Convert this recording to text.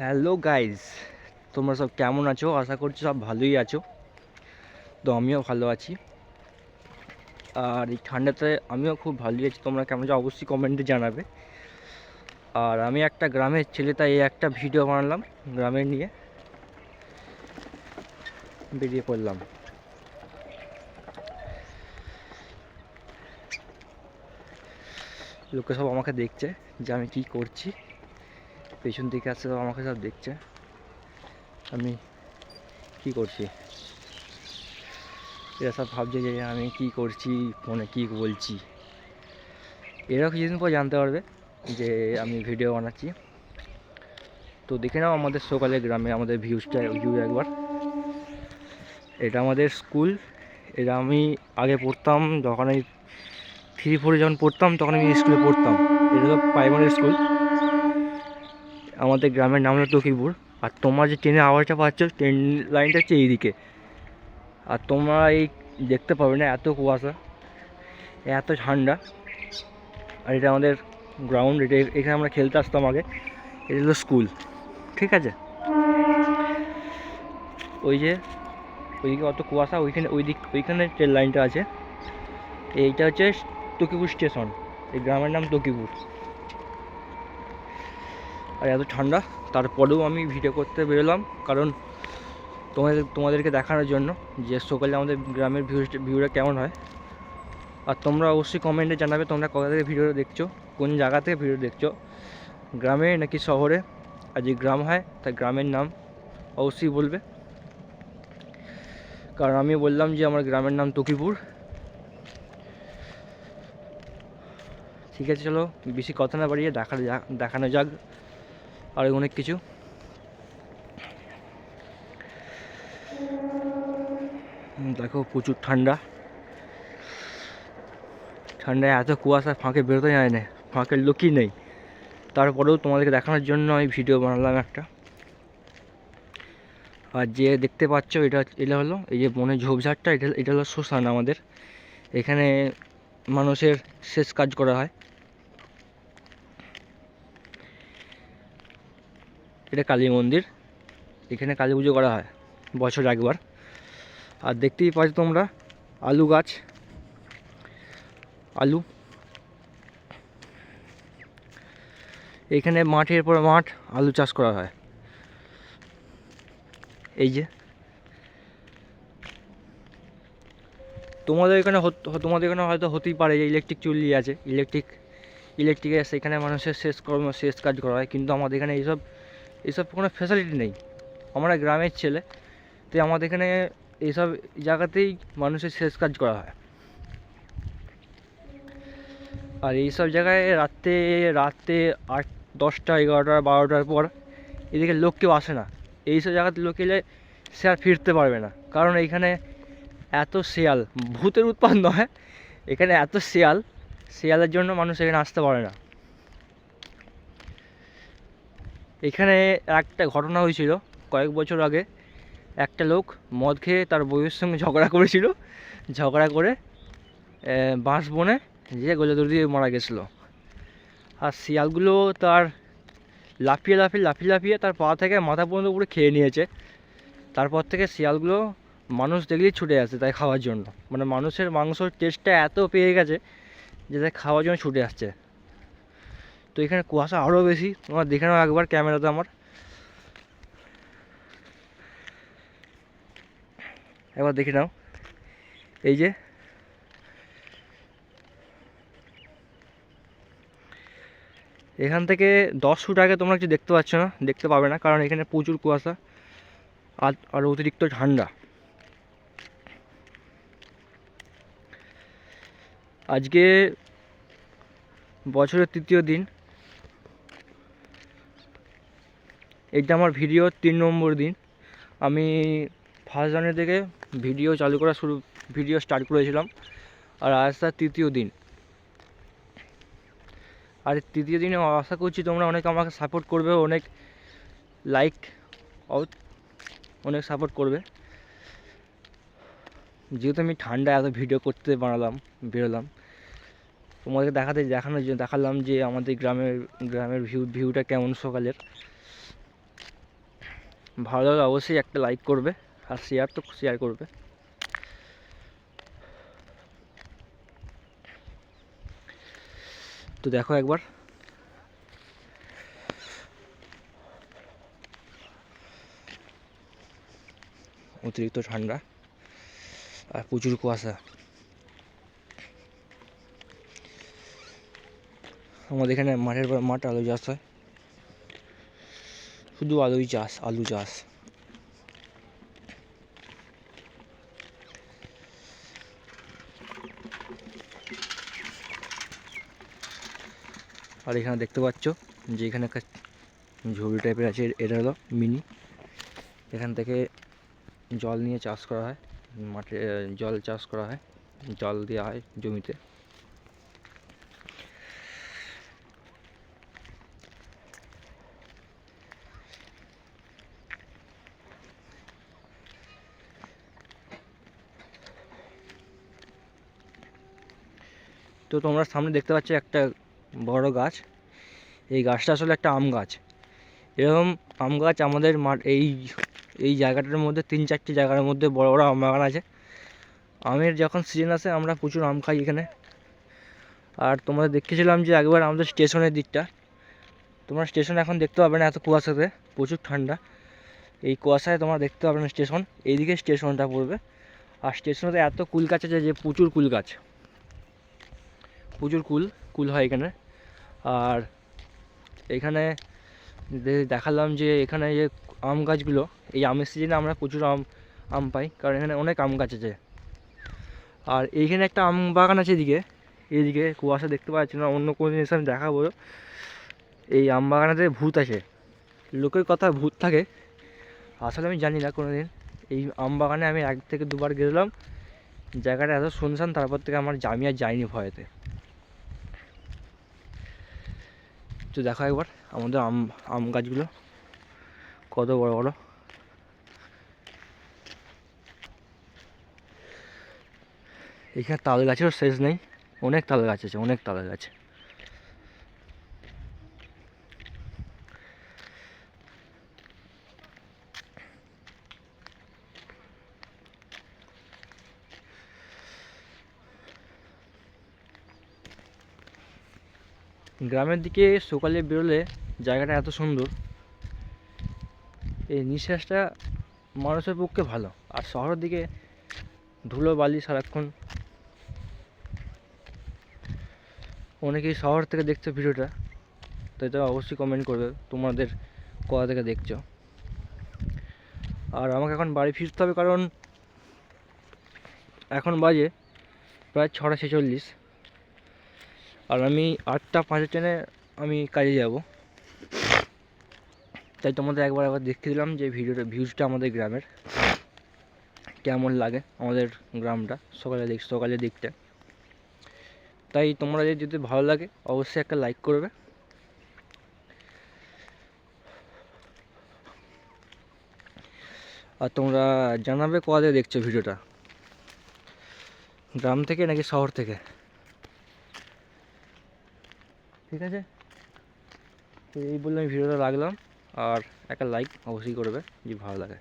Hello guys, তোমরা সব কেমন আছো? আশা করছি সব ভালোই আছো। তো আমিও ভালো আছি। আর এই ঠান্ডাতে আমিও খুব ভালোই আছি। তোমরা কেমন আছো অবশ্যই কমেন্টে জানাবে। আর আমি একটা গ্রামের ছেলে, তাই এই একটা ভিডিও বানালাম গ্রামের নিয়ে, বেরিয়ে পড়লাম। লোকে সব আমাকে দেখছে যে আমি কী করছি। পেছন দিকে আসছে, সব আমাকে সব দেখছে আমি কী করছি। এরা সব ভাবছে যে আমি কী করছি, ফোনে কী বলছি। এরাও কিছুদিন পর জানতে পারবে যে আমি ভিডিও বানাচ্ছি। তো দেখে নাও আমাদের সকালে গ্রামে আমাদের ভিউ একবার। এটা আমাদের স্কুল। এটা আমি আগে পড়তাম, যখন আমি 3-4 যখন পড়তাম তখন আমি স্কুলে পড়তাম। এটা হলো প্রাইমারি স্কুল। আমাদের গ্রামের নাম হলো তকিপুর। আর তোমরা যে ট্রেনের আওয়াজটা পাচ্ছ, ট্রেন লাইনটা হচ্ছে এইদিকে। আর তোমরা এই দেখতে পাবে না, এত কুয়াশা, এত ঠান্ডা। আর এটা আমাদের গ্রাউন্ড। এটা এখানে আমরা খেলতে আসতাম আগে। এটা হলো স্কুল, ঠিক আছে? ওই যে ওইদিকে অত কুয়াশা, ওইখানে ট্রেন লাইনটা আছে। এইটা হচ্ছে তকিপুর স্টেশন। এই গ্রামের নাম তকিপুর। আর এত ঠান্ডা, তারপরেও আমি ভিডিও করতে বেরোলাম, কারণ তোমাদেরকে দেখানোর জন্য যে সকালে আমাদের গ্রামের ভিউটা কেমন হয়। আর তোমরা অবশ্যই কমেন্টে জানাবে তোমরা কোথা থেকে ভিডিওটা দেখছো, কোন জায়গা থেকে ভিডিও দেখছো, গ্রামে নাকি শহরে। আর যদি গ্রাম হয় তা গ্রামের নাম অবশ্যই বলবে, কারণ আমি বললাম যে আমার গ্রামের নাম তকিপুর। ঠিক আছে, চলো বেশি কথা না বাড়িয়ে দেখানো যাক আর অনেক কিছু। দেখো প্রচুর ঠান্ডায় এত কুয়াশা, ফাঁকে বেরোতে যায় না, ফাঁকের লোকই নেই। তারপরেও তোমাদেরকে দেখানোর জন্য আমি ভিডিও বানালাম একটা। আর যে দেখতে পাচ্ছ এটা হলো এই যে বনের ঝোপঝাড়টা, এটা হলো শ্মশান আমাদের। এখানে মানুষের শেষ কাজ করা হয়। এটা কালী মন্দির, এখানে কালী পুজো করা হয় বছরে একবার। আর দেখতেই পাচ্ছ তোমরা আলু গাছ, আলু। এখানে মাঠের পর মাঠ আলু চাষ করা হয়। এই যে তোমাদের এখানে হয়তো হতেই পারে যে ইলেকট্রিক চুল্লি আছে, ইলেকট্রিকের সেখানে মানুষের শেষ কাজ করা হয়। কিন্তু আমাদের এখানে এইসব কোনো ফ্যাসিলিটি নেই। আমরা গ্রামের ছেলে, তাই আমাদের এখানে এইসব জায়গাতেই মানুষের শেষ কাজ করা হয়। আর এইসব জায়গায় রাতে 8, 10টা, 11টা, 12টার পর এদিকে লোক কেউ আসে না। এইসব জায়গাতে লোক এলে সে আর ফিরতে পারবে না, কারণ এইখানে এত শেয়াল, ভূতের উৎপাত নয়, এখানে এত শেয়ালের জন্য মানুষ এখানে আসতে পারে না। এখানে একটা ঘটনা হয়েছিল কয়েক বছর আগে। একটা লোক মদ খেয়ে তার বউয়ের সঙ্গে ঝগড়া করে বাঁশ বনে যে গোলাদুর দিয়ে মারা গেছিলো। আর শিয়ালগুলো তার লাফিয়ে তার পা থেকে মাথা পর্যন্ত পুরো খেয়ে নিয়েছে। তারপর থেকে শিয়ালগুলো মানুষ দেখলেই ছুটে আসে তাই খাওয়ার জন্য। মানে মানুষের মাংসর টেস্টটা এত পেয়ে গেছে যে তাই খাওয়ার জন্য ছুটে আসছে। তো এখানে কুয়াশা আরও বেশি, তোমরা দেখে নাও একবার ক্যামেরাতে আমার, একবার দেখে নাও। এই যে এখান থেকে 10 ফুট আগে তোমরা কিছু দেখতে পাবে না, কারণ এখানে প্রচুর কুয়াশা আর অতিরিক্ত ঠান্ডা। আজকে বছরের 3য় দিন। এটা আমার ভিডিওর 3 নম্বর দিন। আমি 1 জানুয়ারি থেকে ভিডিও স্টার্ট করেছিলাম, আর আজ তার 3য় দিন। আর 3য় দিনে আশা করছি তোমরা অনেক আমাকে সাপোর্ট করবে, অনেক লাইক অনেক সাপোর্ট করবে। যেহেতু আমি ঠান্ডা এত ভিডিও করতে বেরোলাম, তোমাদেরকে দেখানোর জন্য দেখালাম যে আমাদের গ্রামের ভিউটা কেমন সকালের। ভালো লাগলে অবশ্যই একটা লাইক করবে, আর শেয়ার তো শেয়ার করবে। তো দেখো একবার, অতিরিক্ত ঠান্ডা আর প্রচুর কুয়াশা। আমাদের এখানে মাঠের পর মাঠ আলু চাষ হয়, শুধু আলুই চাষ, আলু চাষ। আর এখানে দেখতে পাচ্ছ যে এখানে একটা ঝুড়ি টাইপের আছে, এটা হলো মিনি। এখান থেকে জল নিয়ে চাষ করা হয়, মাঠে জল চাষ করা হয়, জল দেওয়া হয় জমিতে। তো তোমরা সামনে দেখতে পাচ্ছ একটা বড় গাছ, এই গাছটা আসলে একটা আম গাছ। এরকম আম গাছ আমাদের এই জায়গাটার মধ্যে 3-4টি জায়গার মধ্যে বড় বড় আম বাগান আছে। আমের যখন সিজন আসে আমরা প্রচুর আম খাই এখানে। আর তোমরা দেখেছিলাম যে একবার আমাদের স্টেশনের দিকটা, তোমরা স্টেশন এখন দেখতে পাবে না এত কুয়াশাতে, প্রচুর ঠান্ডা। এই কুয়াশায় তোমরা দেখতে পাবে না স্টেশন, এইদিকে স্টেশনটা পড়বে। আর স্টেশনেতে এত কুল গাছ আছে যে প্রচুর কুল গাছ, প্রচুর কুল হয় এখানে। আর এখানে দেখালাম যে এখানে যে আম গাছগুলো, এই আমের সিজনে আমরা প্রচুর আম পাই, কারণ এখানে অনেক আম গাছ আছে। আর এইখানে একটা আম বাগান আছে এইদিকে কুয়াশা দেখতে পাচ্ছি না, অন্য কোনো জিনিস আমি দেখাবো। এই আম বাগানেতে ভূত আছে, লোকের কথা ভূত থাকে, আসলে আমি জানি না কোনো দিন। এই আম বাগানে আমি 1 থেকে 2বার গেলাম, জায়গাটা এত শুনশান, তারপর থেকে আমার আমি আর যাইনি ভয়েতে। তো দেখো একবার আমাদের আম গাছগুলো কত বড় বড়। এখানে তাল গাছেরও শেষ নেই, অনেক তাল গাছ আছে, অনেক তাল গাছ। গ্রামের দিকে সকালে বেরোলে জায়গাটা এত সুন্দর, এই নিঃশ্বাসটা মানুষের পক্ষে ভালো। আর শহরের দিকে ধুলো বালি সারাক্ষণ। অনেকেই শহর থেকে দেখছো ভিডিওটা, তাই তো অবশ্যই কমেন্ট করবে তোমাদের কোথা থেকে দেখছো। আর আমাকে এখন বাড়ি ফিরতে হবে, কারণ এখন বাজে প্রায় 6টা 46, আর আমি 8টা 5 ট্রেনে আমি কাজে যাব। তাই তোমাদের একবার দেখিয়ে দিলাম যে ভিউজটা আমাদের গ্রামের কেমন লাগে, আমাদের গ্রামটা সকালের দিকটা। তাই তোমরা যদি ভালো লাগে অবশ্যই একটা লাইক করবে। আর তোমরা জানাবে কোথা থেকে দেখছো ভিডিওটা, গ্রাম থেকে নাকি শহর থেকে। ঠিক আছে, তো এই বলে আমি ভিডিওটা রাখলাম। আর একটা লাইক অবশ্যই করবে যদি ভালো লাগে।